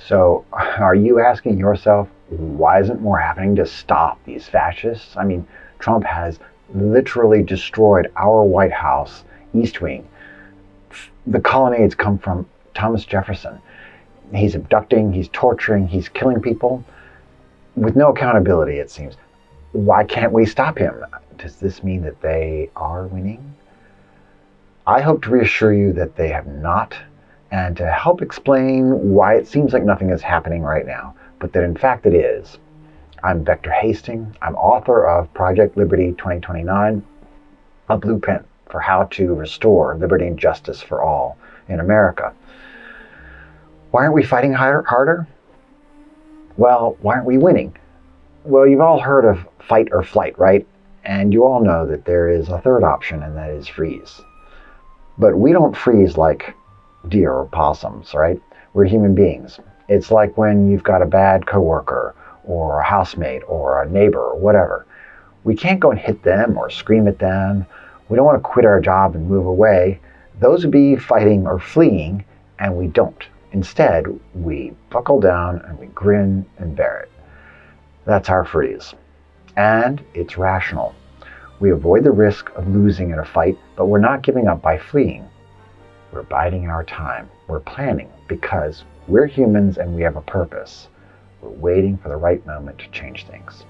So, are you asking yourself, why isn't more happening to stop these fascists? I mean, Trump has literally destroyed our White House East Wing. The colonnades come from Thomas Jefferson. He's abducting, he's torturing, he's killing people with no accountability, it seems. Why can't we stop him? Does this mean that they are winning? I hope to reassure you that they have not, and to help explain why it seems like nothing is happening right now, but that in fact it is. I'm Vector Hastings. I'm author of Project Liberty 2029, a blueprint for how to restore liberty and justice for all in America. Why aren't we fighting harder? Well, why aren't we winning? Well, you've all heard of fight or flight, right? And you all know that there is a third option, and that is freeze. But we don't freeze like deer or possums, right? We're human beings. It's like when you've got a bad coworker or a housemate or a neighbor or whatever. We can't go and hit them or scream at them. We don't want to quit our job and move away. Those would be fighting or fleeing, and we don't. Instead, we buckle down and we grin and bear it. That's our freeze. And it's rational. We avoid the risk of losing in a fight, but we're not giving up by fleeing. We're biding our time. We're planning because we're humans and we have a purpose. We're waiting for the right moment to change things.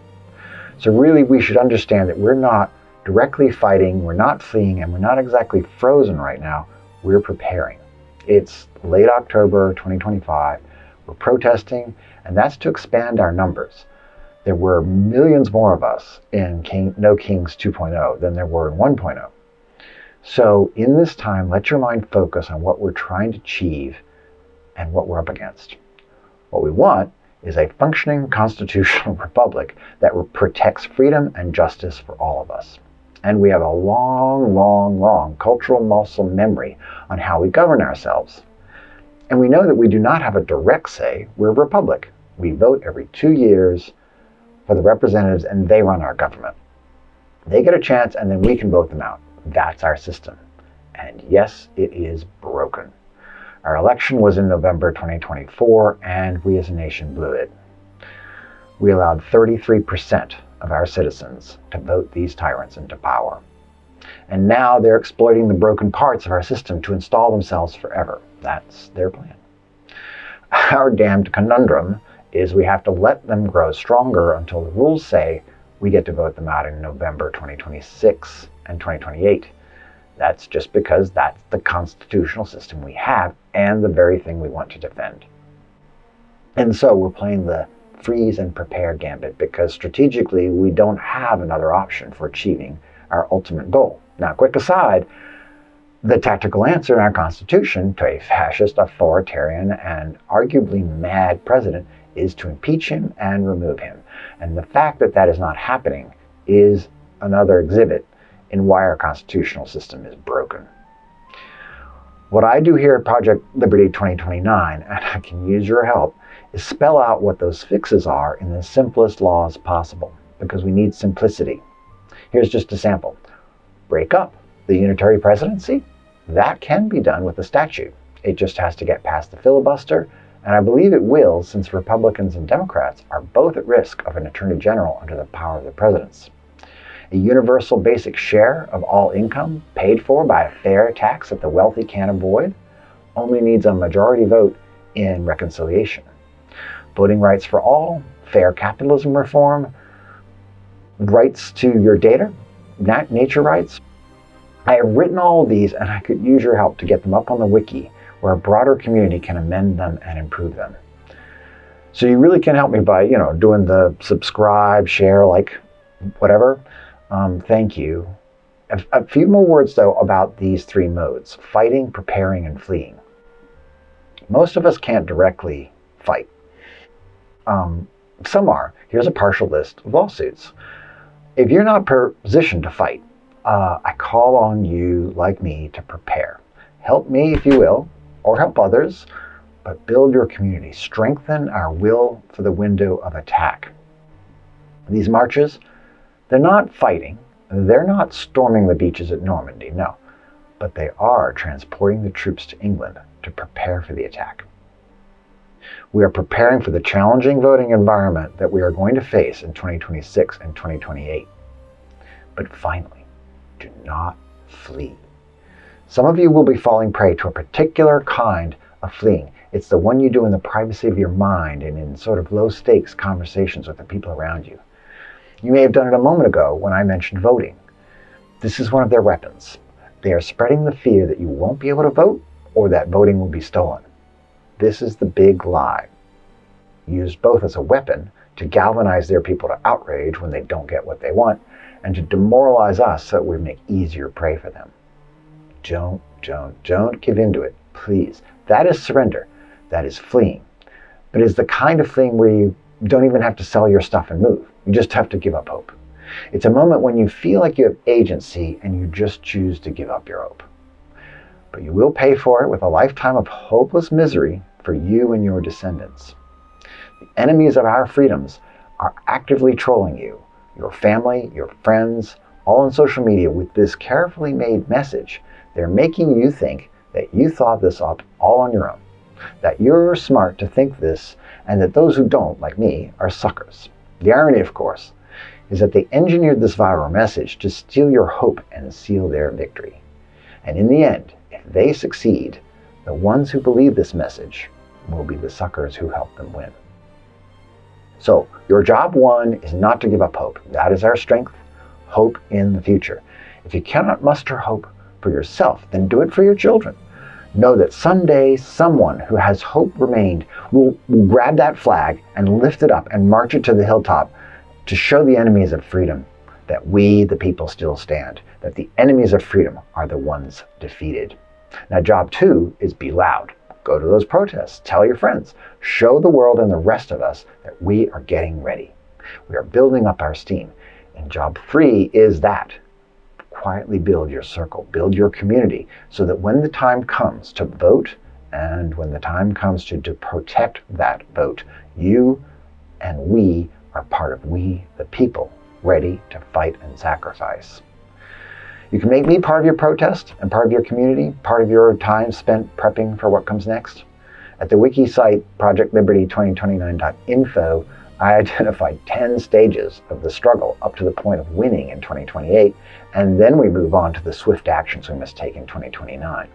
So really, we should understand that we're not directly fighting, we're not fleeing, and we're not exactly frozen right now. We're preparing. It's late October 2025. We're protesting, and that's to expand our numbers. There were millions more of us in No Kings 2.0 than there were in 1.0. So in this time, let your mind focus on what we're trying to achieve and what we're up against. What we want is a functioning constitutional republic that protects freedom and justice for all of us. And we have a long cultural muscle memory on how we govern ourselves. And we know that we do not have a direct say. We're a republic. We vote every 2 years for the representatives, and they run our government. They get a chance, and then we can vote them out. That's our system. And yes, it is broken. Our election was in November 2024, and we as a nation blew it. We allowed 33% of our citizens to vote these tyrants into power. And now they're exploiting the broken parts of our system to install themselves forever. That's their plan. Our damned conundrum is we have to let them grow stronger until the rules say we get to vote them out in November 2026 and 2028. That's just because that's the constitutional system we have and the very thing we want to defend. And so we're playing the freeze and prepare gambit because strategically we don't have another option for achieving our ultimate goal. Now, quick aside, the tactical answer in our Constitution to a fascist, authoritarian, and arguably mad president is to impeach him and remove him. And the fact that that is not happening is another exhibit in why our constitutional system is broken. What I do here at Project Liberty 2029, and I can use your help, is spell out what those fixes are in the simplest laws possible, because we need simplicity. Here's just a sample. Break up the unitary presidency. That can be done with a statute. It just has to get past the filibuster, and I believe it will, since Republicans and Democrats are both at risk of an attorney general under the power of the presidents. A universal basic share of all income paid for by a fair tax that the wealthy can't avoid only needs a majority vote in reconciliation. Voting rights for all, fair capitalism reform, rights to your data, nature rights. I have written all of these, and I could use your help to get them up on the wiki where a broader community can amend them and improve them. So you really can help me by, doing the subscribe, share, like, whatever. Thank you. A few more words, though, about these three modes: fighting, preparing, and fleeing. Most of us can't directly fight. Some are. Here's a partial list of lawsuits. If you're not positioned to fight, I call on you, like me, to prepare. Help me, if you will, or help others, but build your community. Strengthen our will for the window of attack. These marches, they're not fighting. They're not storming the beaches at Normandy, no. But they are transporting the troops to England to prepare for the attack. We are preparing for the challenging voting environment that we are going to face in 2026 and 2028. But finally, do not flee. Some of you will be falling prey to a particular kind of fleeing. It's the one you do in the privacy of your mind and in sort of low-stakes conversations with the people around you. You may have done it a moment ago when I mentioned voting. This is one of their weapons. They are spreading the fear that you won't be able to vote or that voting will be stolen. This is the big lie, used both as a weapon to galvanize their people to outrage when they don't get what they want, and to demoralize us so that we make easier prey for them. Don't give in to it, please. That is surrender. That is fleeing. But it's the kind of fleeing where you don't even have to sell your stuff and move. You just have to give up hope. It's a moment when you feel like you have agency and you just choose to give up your hope. But you will pay for it with a lifetime of hopeless misery for you and your descendants. The enemies of our freedoms are actively trolling you, your family, your friends, all on social media with this carefully made message. They're making you think that you thought this up all on your own, that you're smart to think this, and that those who don't, like me, are suckers. The irony, of course, is that they engineered this viral message to steal your hope and seal their victory. And in the end, if they succeed, the ones who believe this message will be the suckers who help them win. So, your job one is not to give up hope. That is our strength, hope in the future. If you cannot muster hope for yourself, then do it for your children. Know that someday someone who has hope remained will grab that flag and lift it up and march it to the hilltop to show the enemies of freedom that we, the people, still stand, that the enemies of freedom are the ones defeated. Now, job two is be loud. Go to those protests. Tell your friends. Show the world and the rest of us that we are getting ready. We are building up our steam. And job three is that. Quietly build your circle, build your community, so that when the time comes to vote and when the time comes to protect that vote, you and we are part of we, the people, ready to fight and sacrifice. You can make me part of your protest and part of your community, part of your time spent prepping for what comes next. At the wiki site projectliberty2029.info, I identified 10 stages of the struggle up to the point of winning in 2028, and then we move on to the swift actions we must take in 2029.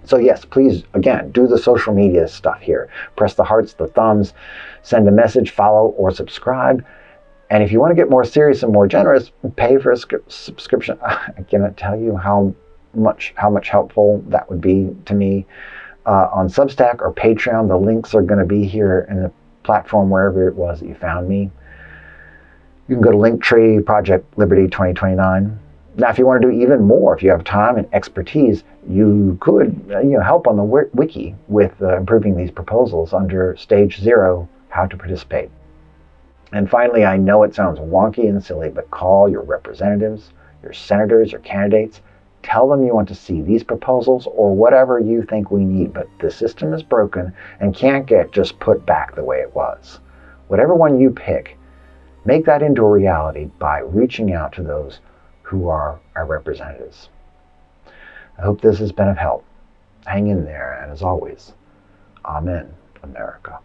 So yes, please, again, do the social media stuff here. Press the hearts, the thumbs, send a message, follow, or subscribe. And if you want to get more serious and more generous, pay for a subscription. I cannot tell you how much helpful that would be to me. On Substack or Patreon, the links are going to be here in the platform wherever it was that you found me. You can go to Linktree, Project Liberty 2029. Now, if you want to do even more, if you have time and expertise, you could help on the wiki with improving these proposals under Stage 0, How to Participate. And finally, I know it sounds wonky and silly, but call your representatives, your senators, your candidates. Tell them you want to see these proposals or whatever you think we need, but the system is broken and can't get just put back the way it was. Whatever one you pick, make that into a reality by reaching out to those who are our representatives. I hope this has been of help. Hang in there, and as always, Amen, America.